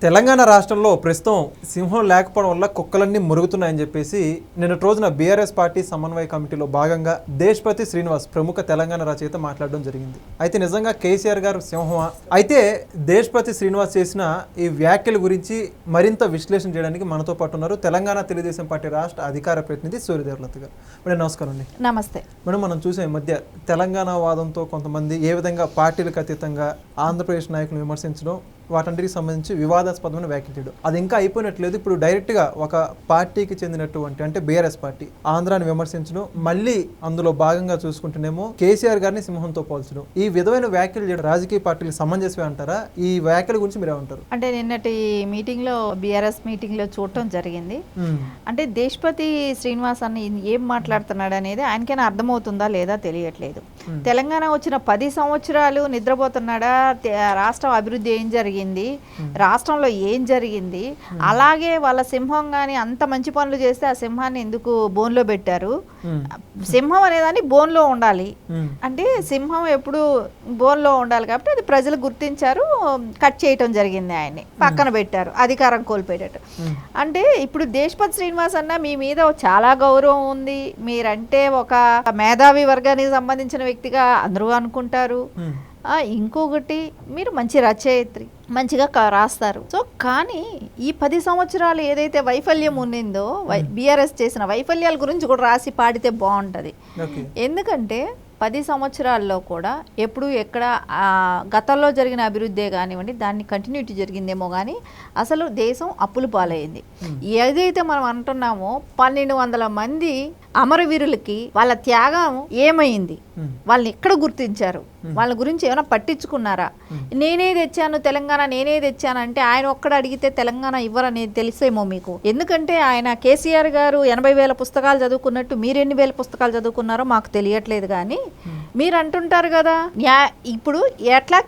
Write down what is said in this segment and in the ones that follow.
తెలంగాణ రాష్ట్రంలో ప్రస్తుతం సింహం లేకపోవడం వల్ల కుక్కలన్నీ మురుగుతున్నాయని చెప్పేసి నిన్నటి రోజున బీఆర్ఎస్ పార్టీ సమన్వయ కమిటీలో భాగంగా దేశపతి శ్రీనివాస్ ప్రముఖ తెలంగాణ రచయిత మాట్లాడడం జరిగింది. అయితే నిజంగా కేసీఆర్ గారు సింహమా? అయితే దేశపతి శ్రీనివాస్ చేసిన ఈ వ్యాఖ్యల గురించి మరింత విశ్లేషణ చేయడానికి మనతో పాటు ఉన్నారు తెలంగాణ తెలుగుదేశం పార్టీ రాష్ట్ర అధికార ప్రతినిధి సూర్యదేవలత గారు. మేడం నమస్కారం అండి. నమస్తే మేడం, మనం చూసే మధ్య తెలంగాణ వాదంతో కొంతమంది ఏ విధంగా పార్టీలకు అతీతంగా ఆంధ్రప్రదేశ్ నాయకులను విమర్శించడం, వాటంటికి సంబంధించి వివాదాస్పదమైన వ్యాఖ్యలు చేయడం, అది ఇంకా అయిపోయినట్లేదు. ఇప్పుడు డైరెక్ట్గా ఒక పార్టీకి చెందినటువంటి అంటే బీఆర్ఎస్ పార్టీ ఆంధ్రాని విమర్శించడం, మళ్ళీ అందులో భాగంగా చూసుకుంటేనేమో కేసీఆర్ గారిని సింహంతో పోల్చడం, ఈ విధమైన వ్యాఖ్యలు చేయడం రాజకీయ పార్టీలు సమంజసమే అంటారా? ఈ వ్యాఖ్యల గురించి మీరు ఏమంటారు? అంటే నిన్నటి మీటింగ్ లో బీఆర్ఎస్ మీటింగ్ లో చూడటం జరిగింది. అంటే దేశపతి శ్రీనివాస్ అన్న ఏం మాట్లాడుతున్నాడు అనేది ఆయనకైనా అర్థమవుతుందా లేదా తెలియట్లేదు. తెలంగాణ వచ్చిన 10 సంవత్సరాలు నిద్రపోతున్నాడా? రాష్ట్రం అభివృద్ధి ఏం జరిగింది, రాష్ట్రంలో ఏం జరిగింది, అలాగే వాళ్ళ సింహం కానీ అంత మంచి పనులు చేస్తే ఆ సింహాన్ని ఎందుకు బోన్లో పెట్టారు? సింహం అనేదాన్ని బోన్లో ఉండాలి అంటే సింహం ఎప్పుడు బోన్లో ఉండాలి కాబట్టి అది ప్రజలు గుర్తించారు, కట్ చేయటం జరిగింది, ఆయన్ని పక్కన పెట్టారు అధికారం కోల్పోయేటట్టు. అంటే ఇప్పుడు దేశపతి శ్రీనివాస్ అన్న మీ మీద చాలా గౌరవం ఉంది, మీరంటే ఒక మేధావి వర్గానికి సంబంధించిన వ్యక్తిగా అందరూ అనుకుంటారు. ఇంకొకటి మీరు మంచి రచయిత్రి, మంచిగా రాస్తారు. సో కానీ ఈ 10 సంవత్సరాలు ఏదైతే వైఫల్యం ఉన్నిందో బీఆర్ఎస్ చేసిన వైఫల్యాల గురించి కూడా రాసి పాడితే బాగుంటుంది. ఎందుకంటే 10 సంవత్సరాల్లో కూడా ఎప్పుడు ఎక్కడ గతంలో జరిగిన అభివృద్ధే కానివ్వండి, దాన్ని కంటిన్యూటీ జరిగిందేమో కానీ అసలు దేశం అప్పులు పాలైంది. ఏదైతే మనం అంటున్నామో 1200 మంది అమరవీరులకి వాళ్ళ త్యాగం ఏమైంది, వాళ్ళని ఎక్కడ గుర్తించారు, వాళ్ళ గురించి ఏమైనా పట్టించుకున్నారా? నేనే తెచ్చాను తెలంగాణ, నేనే తెచ్చాను అంటే ఆయన ఒక్కడ అడిగితే తెలంగాణ ఇవ్వరనేది తెలిసేమో మీకు. ఎందుకంటే ఆయన కేసీఆర్ గారు 80,000 పుస్తకాలు చదువుకున్నట్టు మీరు ఎన్ని వేల పుస్తకాలు చదువుకున్నారో మాకు తెలియట్లేదు. కానీ మీరు అంటుంటారు కదా, ఇప్పుడు ఎట్లా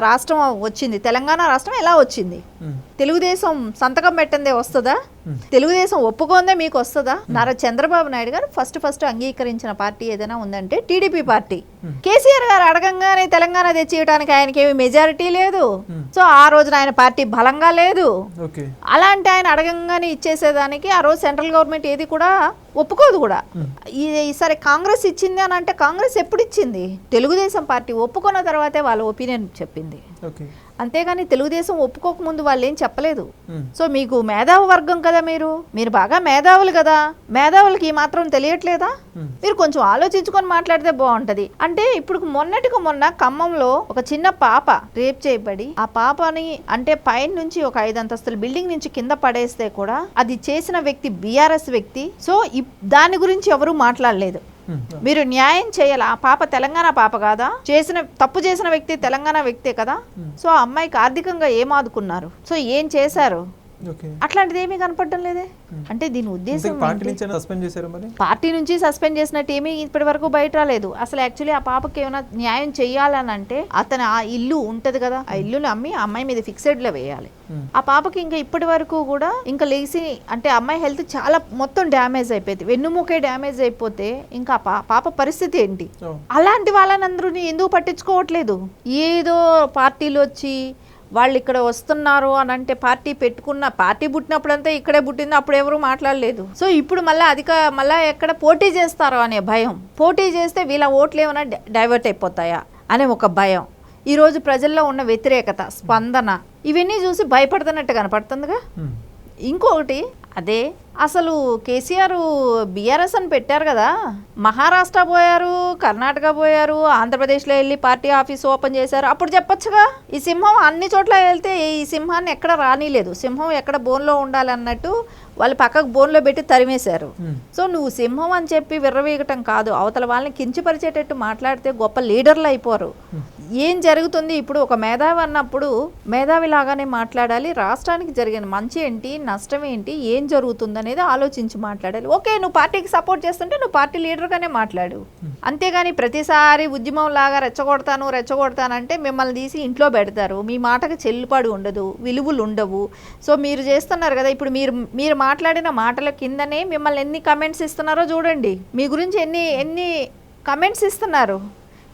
రాష్ట్రం వచ్చింది, తెలంగాణ రాష్ట్రం ఎలా వచ్చింది? తెలుగుదేశం సంతకం పెట్టందే వస్తుందా? తెలుగుదేశం ఒప్పుకోందే మీకు వస్తుందా? నారా చంద్రబాబు నాయుడు గారు ఫస్ట్ అంగీకరించిన పార్టీ ఏదైనా ఉందంటే టీడీపీ పార్టీ. కేసీఆర్ గారు అడగంగానే తెలంగాణ తెచ్చియడానికి ఆయనకి ఏమి మెజారిటీ లేదు. సో ఆ రోజున ఆయన పార్టీ బలంగా లేదు. అలాంటి ఆయన అడగంగానే ఇచ్చేసేదానికి ఆ రోజు సెంట్రల్ గవర్నమెంట్ ఏది కూడా ఒప్పుకోదు కూడా. ఈసారి కాంగ్రెస్ ఇచ్చింది అని అంటే కాంగ్రెస్ ఎప్పుడు ఇచ్చింది? తెలుగుదేశం పార్టీ ఒప్పుకున్న తర్వాతే వాళ్ళ ఒపీనియన్ చెప్పింది. అంతేగాని తెలుగుదేశం ఒప్పుకోకముందు వాళ్ళు ఏం చెప్పలేదు. సో మీకు మేధావి వర్గం కదా, మీరు బాగా మేధావులు కదా, మేధావులకి ఈ మాత్రం తెలియట్లేదా? మీరు కొంచెం ఆలోచించుకొని మాట్లాడితే బాగుంటది. అంటే ఇప్పుడు మొన్న ఖమ్మంలో ఒక చిన్న పాప రేప్ చేయబడి ఆ పాపని అంటే పైన నుంచి ఒక 5 అంతస్తుల బిల్డింగ్ నుంచి కింద పడేస్తే కూడా అది చేసిన వ్యక్తి బీఆర్ఎస్ వ్యక్తి. సో దాని గురించి ఎవరు మాట్లాడలేదు. మీరు న్యాయం చేయాలి. ఆ పాప తెలంగాణ పాప కాదా? తప్పు చేసిన వ్యక్తి తెలంగాణ వ్యక్తే కదా. సో ఆ అమ్మాయికి ఆర్థికంగా ఏం ఆదుకున్నారు? సో ఏం చేశారు? అట్లాంటిది ఏమీ కనపడడం లేదే. అంటే దీని ఉద్దేశం పార్టీ నుంచి సస్పెండ్ చేసినట్టు ఏమీ ఇప్పటి వరకు బయట రాలేదు. అసలు యాక్చువల్లీ ఆ పాపకి ఏమైనా న్యాయం చేయాలని అంటే అతను ఆ ఇల్లు ఉంటది కదా, ఆ ఇల్లుని అమ్మి ఆ అమ్మాయి మీద ఫిక్సెడ్ లో వేయాలి. ఆ పాపకి ఇంకా ఇప్పటి వరకు కూడా ఇంకా లేచి అంటే అమ్మాయి హెల్త్ చాలా మొత్తం డ్యామేజ్ అయిపోయింది. వెన్నుముకే డ్యామేజ్ అయిపోతే ఇంకా పాప పరిస్థితి ఏంటి? అలాంటి వాళ్ళని అందరూ ఎందుకు పట్టించుకోవట్లేదు? ఏదో పార్టీలు వచ్చి వాళ్ళు ఇక్కడ వస్తున్నారు అని అంటే పార్టీ పుట్టినప్పుడంతా ఇక్కడే పుట్టింది, అప్పుడు ఎవరు మాట్లాడలేదు. సో ఇప్పుడు మళ్ళీ ఎక్కడ పోటీ చేస్తారో అనే భయం, పోటీ చేస్తే వీళ్ళ ఓట్లు ఏమైనా డైవర్ట్ అయిపోతాయా అనే ఒక భయం, ఈరోజు ప్రజల్లో ఉన్న వ్యతిరేకత, స్పందన, ఇవన్నీ చూసి భయపడుతున్నట్టు కనపడుతుందిగా. ఇంకొకటి అదే అసలు కేసీఆర్ బీఆర్ఎస్ అని పెట్టారు కదా, మహారాష్ట్ర పోయారు, కర్ణాటక పోయారు, ఆంధ్రప్రదేశ్లో వెళ్ళి పార్టీ ఆఫీస్ ఓపెన్ చేశారు. అప్పుడు చెప్పొచ్చుగా, ఈ సింహం అన్ని చోట్ల వెళ్తే ఈ సింహాన్ని ఎక్కడ రానిలేదు, సింహం ఎక్కడ బోన్లో ఉండాలన్నట్టు వాళ్ళు పక్కకు బోన్లో పెట్టి తరిమేశారు. సో నువ్వు సింహం అని చెప్పి విర్రవీగటం కాదు, అవతల వాళ్ళని కించపరిచేటట్టు మాట్లాడితే గొప్ప లీడర్లు అయిపోరు. ఏం జరుగుతుంది ఇప్పుడు? ఒక మేధావి అన్నప్పుడు మేధావి లాగానే మాట్లాడాలి. రాష్ట్రానికి జరిగిన మంచి ఏంటి, నష్టం ఏంటి, ఏం జరుగుతుంది అనేది ఆలోచించి మాట్లాడాలి. ఓకే, నువ్వు పార్టీకి సపోర్ట్ చేస్తుంటే నువ్వు పార్టీ లీడర్గానే మాట్లాడు. అంతేగాని ప్రతిసారి ఉద్యమం లాగా రెచ్చగొడతానంటే మిమ్మల్ని తీసి ఇంట్లో పెడతారు. మీ మాటకు చెల్లుపాడు ఉండదు, విలువలు ఉండవు. సో మీరు చేస్తున్నారు కదా, ఇప్పుడు మీరు మాట్లాడిన మాటల కిందనే మిమ్మల్ని ఎన్ని కమెంట్స్ ఇస్తున్నారో చూడండి. మీ గురించి ఎన్ని కమెంట్స్ ఇస్తున్నారు.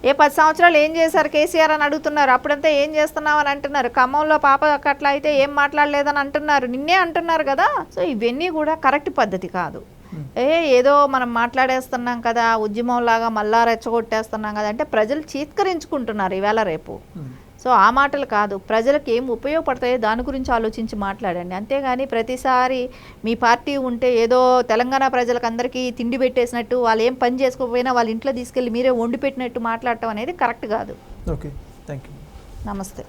ఏ 10 సంవత్సరాలు ఏం చేశారు కేసీఆర్ అని అడుగుతున్నారు. అప్పుడంతా ఏం చేస్తున్నావు అని అంటున్నారు. ఖమ్మంలో పాప అట్లా అయితే ఏం మాట్లాడలేదని అంటున్నారు. నిన్నే అంటున్నారు కదా. సో ఇవన్నీ కూడా కరెక్ట్ పద్ధతి కాదు. ఏదో మనం మాట్లాడేస్తున్నాం కదా, ఉద్యమంలాగా మళ్ళా రెచ్చగొట్టేస్తున్నాం కదా అంటే ప్రజలు చీత్కరించుకుంటున్నారు ఈవేళ రేపు. సో ఆ మాటలు కాదు, ప్రజలకు ఏం ఉపయోగపడతాయో దాని గురించి ఆలోచించి మాట్లాడండి. అంతేగాని ప్రతిసారి మీ పార్టీ ఉంటే ఏదో తెలంగాణ ప్రజలకు అందరికీ తిండి పెట్టేసినట్టు, వాళ్ళు ఏం పని చేసుకోకపోయినా వాళ్ళ ఇంట్లో తీసుకెళ్ళి మీరే వండి పెట్టినట్టు మాట్లాడటం అనేది కరెక్ట్ కాదు. Okay, thank you. నమస్తే.